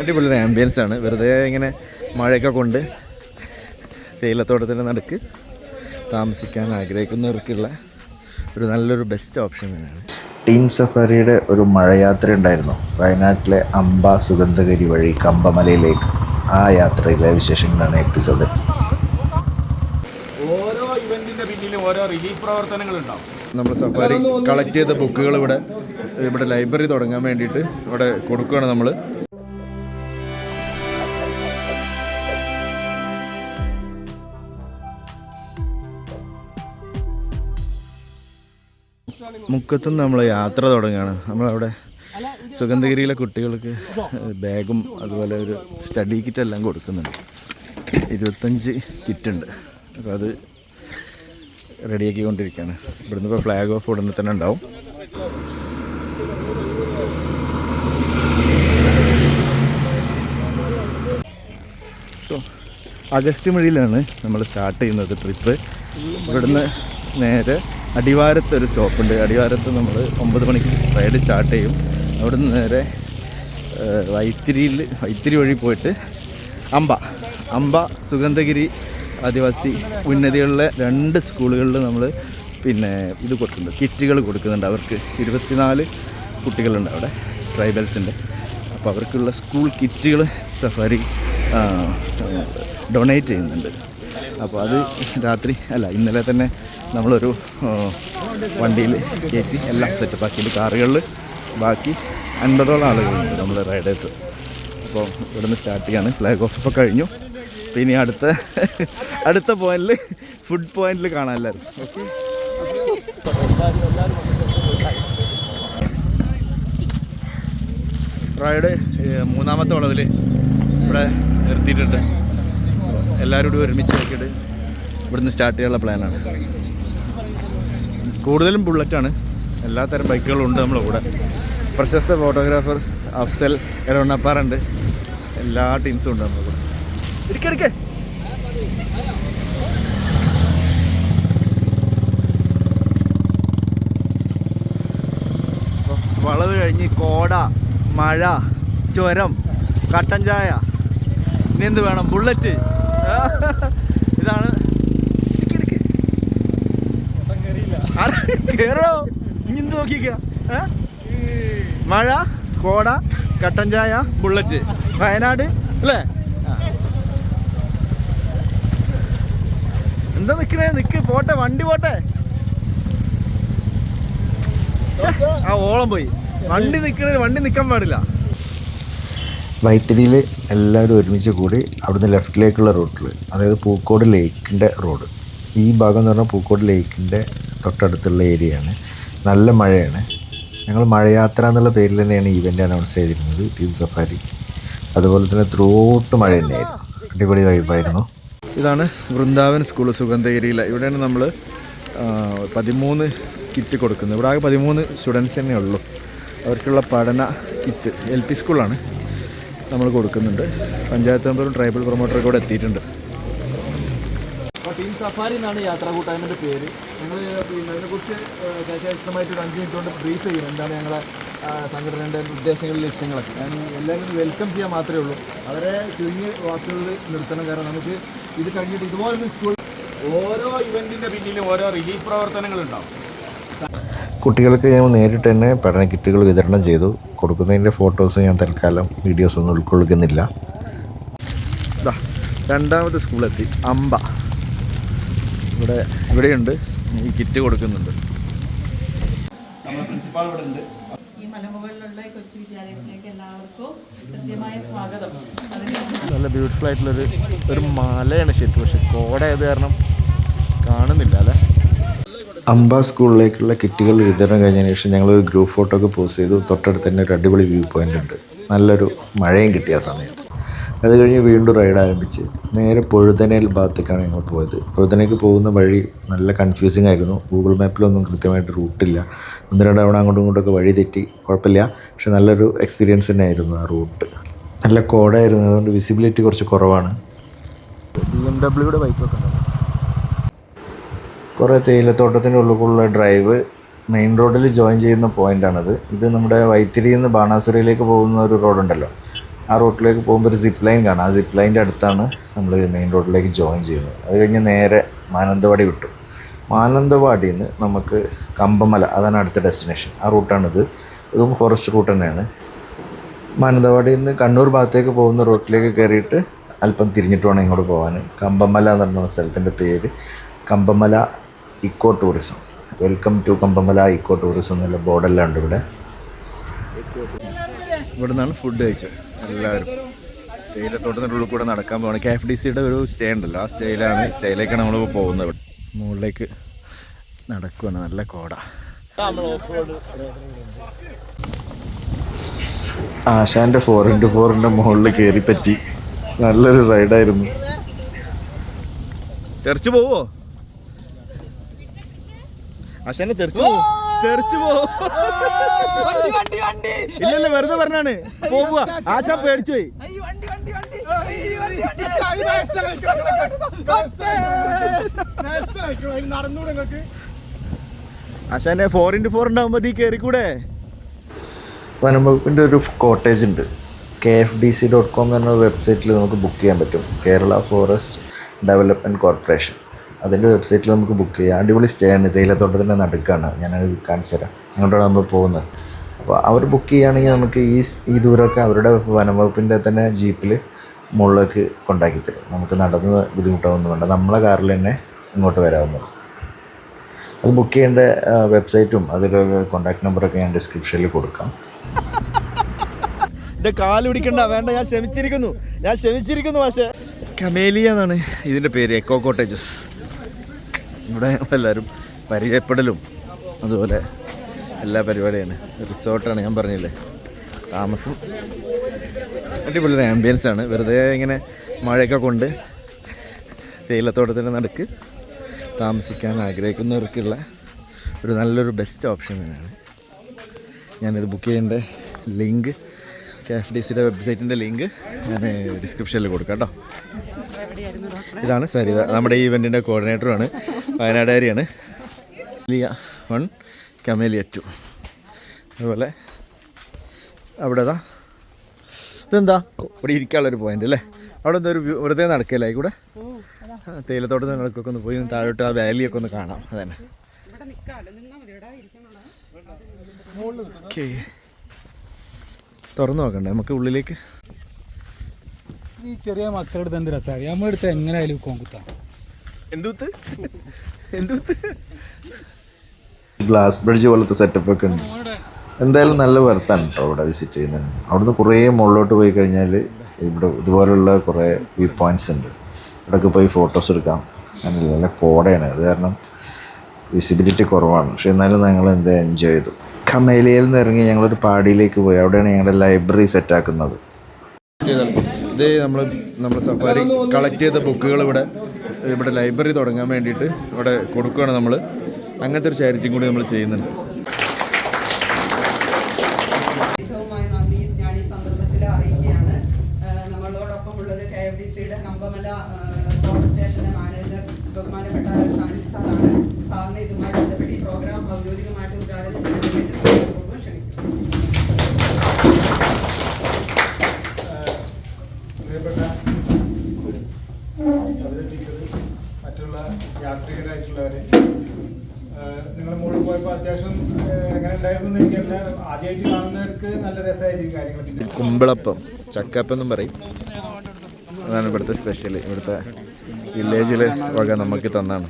അടിപൊളി ആംബിയൻസ് ആണ്. വെറുതെ ഇങ്ങനെ മഴയൊക്കെ കൊണ്ട് തേയിലത്തോട്ടത്തിൻ്റെ നടുക്ക് താമസിക്കാൻ ആഗ്രഹിക്കുന്നവർക്കുള്ള ഒരു നല്ലൊരു ബെസ്റ്റ് ഓപ്ഷൻ തന്നെയാണ്. ടീം സഫാരിയുടെ ഒരു മഴയാത്ര ഉണ്ടായിരുന്നു വയനാട്ടിലെ അമ്പ സുഗന്ധഗിരി വഴി കമ്പമലയിലേക്ക്. ആ യാത്രയിലെ വിശേഷങ്ങളാണ് എപ്പിസോഡ്. ഓരോ ഇവന്റിന്റെ പിന്നിലും ഓരോ റിലീഫ് പ്രവർത്തനങ്ങളുണ്ടാവും. നമ്മൾ സഫാരി കളക്ട് ചെയ്ത ബുക്കുകൾ ഇവിടെ ലൈബ്രറി തുടങ്ങാൻ വേണ്ടിയിട്ട് ഇവിടെ കൊടുക്കുകയാണ് നമ്മൾ. മുക്കത്തുനിന്ന് നമ്മൾ യാത്ര തുടങ്ങുകയാണ്. നമ്മളവിടെ സുഗന്ധഗിരിയിലെ കുട്ടികൾക്ക് ബാഗും അതുപോലെ ഒരു സ്റ്റഡി കിറ്റ് എല്ലാം കൊടുക്കുന്നുണ്ട്. 25 കിറ്റുണ്ട്. അപ്പോൾ അത് റെഡിയാക്കിക്കൊണ്ടിരിക്കുകയാണ്. ഇവിടുന്ന് ഇപ്പോൾ ഫ്ലാഗ് ഓഫ് ഉടനെ തന്നെ ഉണ്ടാവും. സോ അഗസ്ത്യമഴിയിലാണ് നമ്മൾ സ്റ്റാർട്ട് ചെയ്യുന്നത് ട്രിപ്പ്. ഇവിടുന്ന് നേരെ അടിവാരത്ത് ഒരു സ്റ്റോപ്പുണ്ട്. അടിവാരത്ത് നമ്മൾ 9 മണിക്ക് റൈഡ് സ്റ്റാർട്ട് ചെയ്യും. അവിടുന്ന് നേരെ വൈത്തിരി വഴി പോയിട്ട് അമ്പ സുഗന്ധഗിരി ആദിവാസി ഉന്നതികളിലെ 2 സ്കൂളുകളിൽ നമ്മൾ ഇത് കൊടുക്കുന്നുണ്ട്, കിറ്റുകൾ കൊടുക്കുന്നുണ്ട്. അവർക്ക് 24 കുട്ടികളുണ്ട് അവിടെ, ട്രൈബൽസിൻ്റെ. അപ്പോൾ അവർക്കുള്ള സ്കൂൾ കിറ്റുകൾ സഫാരി ഡൊണേറ്റ് ചെയ്യുന്നുണ്ട്. അപ്പോൾ അത് ഇന്നലെ തന്നെ നമ്മളൊരു വണ്ടിയിൽ കയറ്റി എല്ലാം സെറ്റപ്പ് ആക്കിയിട്ട് കാറുകളിൽ ബാക്കി 50ഓളം ആളുകളുണ്ട് നമ്മൾ റൈഡേഴ്സ്. അപ്പോൾ ഇവിടുന്ന് സ്റ്റാർട്ട് ചെയ്യാണ്. ഫ്ലാഗ് ഓഫ് ഇപ്പോൾ കഴിഞ്ഞു. പിന്നെ അടുത്ത പോയിന്റിൽ ഫുഡ് പോയിന്റിൽ കാണാം എല്ലാവരും. ഓക്കെ, റൈഡ് 3ാമത്തെ വളവിൽ ഇവിടെ നിർത്തിയിട്ടുണ്ട്. എല്ലാവരും കൂടി ഒരുമിച്ച് ആക്കിയിട്ട് ഇവിടുന്ന് സ്റ്റാർട്ട് ചെയ്യാനുള്ള പ്ലാനാണ്. കൂടുതലും ബുള്ളറ്റാണ്. എല്ലാത്തരം ബൈക്കുകളും ഉണ്ട് നമ്മളെ കൂടെ. പ്രശസ്ത ഫോട്ടോഗ്രാഫർ അഫ്സൽ എറണാപ്പാറുണ്ട്. എല്ലാ ടീംസും ഉണ്ട് നമ്മളെ കൂടെ. ഇരിക്കെ വളവ് കഴിഞ്ഞ് കോട, മഴ, ചുരം, കട്ടൻ ചായ, ഇനി എന്ത് വേണം? ബുള്ളറ്റ്. ഇതാണ്. കേറോ, ഇനി എന്ത് നോക്കിക്ക. മഴ, കോട, കട്ടൻ ചായ, ബുള്ളറ്റ്, വയനാട് അല്ലേ? എന്താ നിക്ക് പോട്ടെ, വണ്ടി പോട്ടെ. ആ ഓളം പോയി. വണ്ടി നിൽക്കാൻ പാടില്ല. വൈത്തിരിയിൽ എല്ലാവരും ഒരുമിച്ച് കൂടി അവിടുന്ന് ലെഫ്റ്റിലേക്കുള്ള റൂട്ടിൽ, അതായത് പൂക്കോട് ലേക്കിൻ്റെ റോഡ്. ഈ ഭാഗം എന്ന് പറഞ്ഞാൽ പൂക്കോട് ലേക്കിൻ്റെ തൊട്ടടുത്തുള്ള ഏരിയയാണ്. നല്ല മഴയാണ്. ഞങ്ങൾ മഴയാത്ര എന്നുള്ള പേരിൽ തന്നെയാണ് ഈവൻ്റ് അനൗൺസ് ചെയ്തിരുന്നത്, ടീം സഫാരി. അതുപോലെ തന്നെ ത്രൂട്ട് മഴ തന്നെയായിരുന്നു. അടിപൊളി വൈബായിരുന്നു. ഇതാണ് വൃന്ദാവൻ സ്കൂൾ സുഗന്ധഗിരിയിൽ. ഇവിടെയാണ് നമ്മൾ 13 കിറ്റ് കൊടുക്കുന്നത്. ഇവിടെ ആകെ 13 സ്റ്റുഡൻസ് തന്നെ ഉള്ളൂ. അവർക്കുള്ള പഠന കിറ്റ് LP സ്കൂളാണ് നമ്മൾ കൊടുക്കുന്നുണ്ട്. പഞ്ചായത്ത് മെമ്പറും ട്രൈബൽ പ്രൊമോട്ടറും കൂടെ എത്തിയിട്ടുണ്ട്. അപ്പോൾ ടീം സഫാരി എന്നാണ് യാത്രാ കൂട്ടായ്മയുടെ പേര്. ഞങ്ങൾ അതിനെക്കുറിച്ച് വ്യക്തമായിട്ട് ഒരു 5 മിനിറ്റ് കൊണ്ട് ബ്രീഫ് ചെയ്യും. എന്താണ് ഞങ്ങളെ സംഘടനയുടെ ഉദ്ദേശങ്ങളും ലക്ഷ്യങ്ങളൊക്കെ. ഞാൻ എല്ലാവരും വെൽക്കം ചെയ്യാൻ മാത്രമേ ഉള്ളൂ. അവരെ ചുരുങ്ങിയ വാക്കുകളിൽ നിർത്തണം. കാരണം നമുക്ക് ഇത് കഴിഞ്ഞിട്ട് ഇതുപോലൊരു സ്കൂൾ, ഓരോ ഇവൻറ്റിൻ്റെ പിന്നിലും ഓരോ റിലീഫ് പ്രവർത്തനങ്ങളുണ്ടാവും. കുട്ടികൾക്ക് ഞാൻ നേരിട്ട് തന്നെ പഠന കിറ്റുകൾ വിതരണം ചെയ്തു. കൊടുക്കുന്നതിൻ്റെ ഫോട്ടോസ് ഞാൻ തൽക്കാലം വീഡിയോസൊന്നും ഉൾക്കൊള്ളുന്നില്ല. 2ാമത്തെ സ്കൂളെത്തി അമ്പ. ഇവിടെയുണ്ട് ഈ കിറ്റ് കൊടുക്കുന്നുണ്ട്. നമ്മുടെ പ്രിൻസിപ്പാൾ ഇവിടെ ഉണ്ട്. ഈ മലമുകളിലുള്ള കൊച്ചു വിദ്യാലയത്തിലേക്ക് എല്ലാവർക്കും കൃത്യമായ സ്വാഗതം. നല്ല ബ്യൂട്ടിഫുൾ ആയിട്ടുള്ളൊരു മലയാണ് ശരിക്കും. പക്ഷെ കോടയായത് കാരണം കാണുന്നില്ല അല്ലേ. അമ്പ സ്കൂളിലേക്കുള്ള കിറ്റുകൾ വിതരണം കഴിഞ്ഞതിന് ശേഷം ഞങ്ങളൊരു ഗ്രൂപ്പ് ഫോട്ടോ ഒക്കെ പോസ്റ്റ് ചെയ്തു. തൊട്ടടുത്ത് തന്നെ ഒരു അടിപൊളി വ്യൂ പോയിൻ്റ് ഉണ്ട്. നല്ലൊരു മഴയും കിട്ടിയ സമയത്ത്. അത് കഴിഞ്ഞ് വീണ്ടും റൈഡ് ആരംഭിച്ച് നേരെ പൊഴുതനയിൽ ഭാഗത്തേക്കാണ് ഞങ്ങൾ പോയത്. പൊഴുതനയ്ക്ക് പോകുന്ന വഴി നല്ല കൺഫ്യൂസിങ് ആയിരുന്നു. ഗൂഗിൾ മാപ്പിലൊന്നും കൃത്യമായിട്ട് റൂട്ടില്ല. 1-2 തവണ അങ്ങോട്ടും ഇങ്ങോട്ടൊക്കെ വഴി തെറ്റി. കുഴപ്പമില്ല, പക്ഷെ നല്ലൊരു എക്സ്പീരിയൻസ് തന്നെ ആയിരുന്നു ആ റൂട്ട്. നല്ല കോടയായിരുന്നു, അതുകൊണ്ട് വിസിബിലിറ്റി കുറച്ച് കുറവാണ്. BMW ബൈക്കൊക്കെ ഉണ്ട്. കുറേ തേയിലത്തോട്ടത്തിൻ്റെ ഉള്ളിലുള്ള ഡ്രൈവ് മെയിൻ റോഡിൽ ജോയിൻ ചെയ്യുന്ന പോയിൻ്റാണത്. ഇത് നമ്മുടെ വൈത്തിരിയിൽ നിന്ന് ബാണാസുരയിലേക്ക് പോകുന്ന ഒരു റോഡുണ്ടല്ലോ, ആ റൂട്ടിലേക്ക് പോകുമ്പോൾ ഒരു സിപ്പ് ലൈൻ കാണാം. ആ സിപ്പ് ലൈൻ്റെ അടുത്താണ് നമ്മൾ മെയിൻ റോഡിലേക്ക് ജോയിൻ ചെയ്യുന്നത്. അത് കഴിഞ്ഞ് നേരെ മാനന്തവാടി വിട്ടു. മാനന്തവാടിയിൽ നിന്ന് നമുക്ക് കമ്പമല, അതാണ് അടുത്ത ഡെസ്റ്റിനേഷൻ. ആ റൂട്ടാണിത്. ഇതും ഫോറസ്റ്റ് റൂട്ട് തന്നെയാണ്. മാനന്തവാടിയിൽ നിന്ന് കണ്ണൂർ ഭാഗത്തേക്ക് പോകുന്ന റൂട്ടിലേക്ക് കയറിയിട്ട് അല്പം തിരിഞ്ഞിട്ട് വേണം ഇങ്ങോട്ട് പോകാൻ. കമ്പമല എന്ന് പറഞ്ഞ സ്ഥലത്തിൻ്റെ പേര് Kambamala eco tourism. Welcome to Kambamala eco tourism എന്നുള്ള ബോർഡെല്ലാം ഉണ്ട് ഇവിടെ. ഇവിടെ നിന്നാണ് ഫുഡ് കഴിച്ചത് എല്ലാവരും. തേയിലത്തോട്ടത്തിൻ്റെ ഉള്ളിൽ കൂടെ നടക്കാൻ പോകണം. KFDCയുടെ ഒരു സ്റ്റേ ഉണ്ടല്ലോ, ആ സ്റ്റേയിലേക്കാണ് നമ്മൾ പോകുന്നത്. ഇവിടെ മുകളിലേക്ക് നടക്കുകയാണ്. നല്ല കോട. ആശാൻ്റെ 4x4ൻ്റെ മുകളിൽ കയറി പറ്റി. നല്ലൊരു റൈഡായിരുന്നു. തെറിച്ചു പോവോ ആശാനെ? തെറിച്ചു പോവോ? ഇല്ലല്ല, വെറുതെ പറഞ്ഞാണ്. പോവുക. ആശാൻ പേടിച്ചു പോയി. ആശാനെ 4x4 ഉണ്ടാവുമ്പോ ഈ കയറിക്കൂടെ? വനം വകുപ്പിൻ്റെ ഒരു കോട്ടേജ് ഉണ്ട്. KFDC.com എന്ന വെബ്സൈറ്റിൽ നമുക്ക് ബുക്ക് ചെയ്യാൻ പറ്റും. കേരള ഫോറസ്റ്റ് ഡെവലപ്മെൻറ്റ് കോർപ്പറേഷൻ, അതിൻ്റെ വെബ്സൈറ്റിൽ നമുക്ക് ബുക്ക് ചെയ്യാം. അടിപൊളി സ്റ്റേ ആണ്. തേയിലത്തോട്ടത്തിൻ്റെ നടുക്കാണ്. ഞാനത് കാണിച്ചു തരാം. അങ്ങോട്ടാണ് നമ്മൾ പോകുന്നത്. അപ്പോൾ അവർ ബുക്ക് ചെയ്യുകയാണെങ്കിൽ നമുക്ക് ഈ ദൂരമൊക്കെ അവരുടെ വനം വകുപ്പിൻ്റെ തന്നെ ജീപ്പിൽ മുകളിലേക്ക് കൊണ്ടാക്കി തരും. നമുക്ക് നടന്ന് ബുദ്ധിമുട്ടാവുന്നു വേണ്ട, നമ്മളെ കാറിൽ തന്നെ ഇങ്ങോട്ട് വരാവുന്നതാണ്. അത് ബുക്ക് ചെയ്യേണ്ട വെബ്സൈറ്റും അതിലൊക്കെ കോൺടാക്ട് നമ്പറൊക്കെ ഞാൻ ഡിസ്ക്രിപ്ഷനിൽ കൊടുക്കാം. എൻ്റെ കാല് പിടിക്കണ്ട, വേണ്ട, ഞാൻ ക്ഷമിച്ചിരിക്കുന്നു. പക്ഷേ കമേലിയ എന്നാണ് ഇതിൻ്റെ പേര്. Eco cottages. ഇവിടെ എല്ലാവരും പരിചയപ്പെടലും അതുപോലെ എല്ലാ പരിപാടിയാണ്. റിസോർട്ടാണ്, ഞാൻ പറഞ്ഞില്ലേ. താമസം അടിപൊളി ആംബിയൻസ് ആണ്. വെറുതെ ഇങ്ങനെ മഴയൊക്കെ കൊണ്ട് തേയിലത്തോട്ടത്തിൻ്റെ നടുക്ക് താമസിക്കാൻ ആഗ്രഹിക്കുന്നവർക്കുള്ള ഒരു നല്ലൊരു ബെസ്റ്റ് ഓപ്ഷൻ തന്നെയാണ്. ഞാനിത് ബുക്ക് ചെയ്യേണ്ട ലിങ്ക്, KFDCയുടെ വെബ്സൈറ്റിൻ്റെ ലിങ്ക് ഞാൻ ഡിസ്ക്രിപ്ഷനിൽ കൊടുക്കാം കേട്ടോ. ഇതാണ് സരിത, നമ്മുടെ ഈ ഇവൻറ്റിൻ്റെ കോർഡിനേറ്ററുമാണ്. വയനാടുകാരിയാണ്. ലിയ 1, കമേലിയ 2. അതുപോലെ അവിടെ ഇതെന്താ ഇവിടെ ഇരിക്കാനുള്ളൊരു പോയിൻ്റ് അല്ലേ? അവിടെ എന്താ ഒരു വെറുതെ നടക്കല്ലേ കൂടെ? തേയിലത്തോട്ടത്തിൽ നടക്കൊക്കെ ഒന്ന് പോയി താഴോട്ട് ആ വാലിയൊക്കെ ഒന്ന് കാണാം. അതന്നെ. ഓക്കെ, തുറന്നു നോക്കണ്ടേ നമുക്ക് ഉള്ളിലേക്ക്? ഈ ചെറിയ മക്കളുടെ എന്ത് രസമാണ്. നമ്മളെടുത്ത് എങ്ങനെയായാലും കോങ്കുത്താം. എന്തുത്ത് ഗ്ലാസ് ബ്രിഡ്ജ് പോലത്തെ സെറ്റപ്പൊക്കെ ഉണ്ട്. എന്തായാലും നല്ല വർത്താണ് കേട്ടോ ഇവിടെ വിസിറ്റ് ചെയ്യുന്നത്. അവിടുന്ന് കുറേ മുകളിലോട്ട് പോയി കഴിഞ്ഞാൽ ഇവിടെ ഇതുപോലുള്ള കുറേ വ്യൂ പോയിൻറ്റ്സ് ഉണ്ട്. ഇവിടെയൊക്കെ പോയി ഫോട്ടോസ് എടുക്കാം. നല്ല കോടയാണ്, അത് കാരണം വിസിബിലിറ്റി കുറവാണ്. പക്ഷെ എന്നാലും ഞങ്ങൾ എന്താ എൻജോയ് ചെയ്തു. കമേലിയയിൽ നിന്ന് ഇറങ്ങി ഞങ്ങളൊരു പാടിയിലേക്ക് പോയി. അവിടെയാണ് ഞങ്ങളുടെ ലൈബ്രറി സെറ്റാക്കുന്നത്. ഇത് നമ്മൾ സഫാരി കളക്ട് ചെയ്ത ബുക്കുകൾ ഇവിടെ ലൈബ്രറി തുടങ്ങാൻ വേണ്ടിയിട്ട് ഇവിടെ കൊടുക്കുകയാണ് നമ്മൾ. അങ്ങനത്തെ ഒരു ചാരിറ്റിയും കൂടി നമ്മൾ ചെയ്യുന്നുണ്ട്. നന്ദി ഞാൻ ഈ സന്ദർഭത്തിൽ അറിയിക്കുകയാണ്. നമ്മളോടൊപ്പം ഉള്ളത് KFDCയുടെ കമ്പമല ഫോറസ്റ്റ് സ്റ്റേഷന്റെ മാനേജർ ബഹുമാനപ്പെട്ട ഷാനി സാറാണ്. സാറിന് ഇതുമായി ബന്ധപ്പെട്ട് ഈ പ്രോഗ്രാം ഔദ്യോഗികമായിട്ട് ഉദ്ഘാടനം ചെയ്യാനായിട്ട് ക്ഷണിക്കുന്നു. മറ്റുള്ള യാത്രികരായിട്ടുള്ളവരെ നിങ്ങൾ മുകളിൽ പോയപ്പോൾ അത്യാവശ്യം എങ്ങനെ ഉണ്ടായിരുന്നു എനിക്കല്ല. ആദ്യമായിട്ട് കാണുന്നവർക്ക് നല്ല രസമായിരിക്കും കാര്യങ്ങൾ. കുമ്പിളപ്പം, ചക്കപ്പം എന്നും പറയും. അതാണ് ഇവിടുത്തെ സ്പെഷ്യൽ. ഇവിടുത്തെ വില്ലേജിൽ വക നമുക്ക് തന്നാണ്.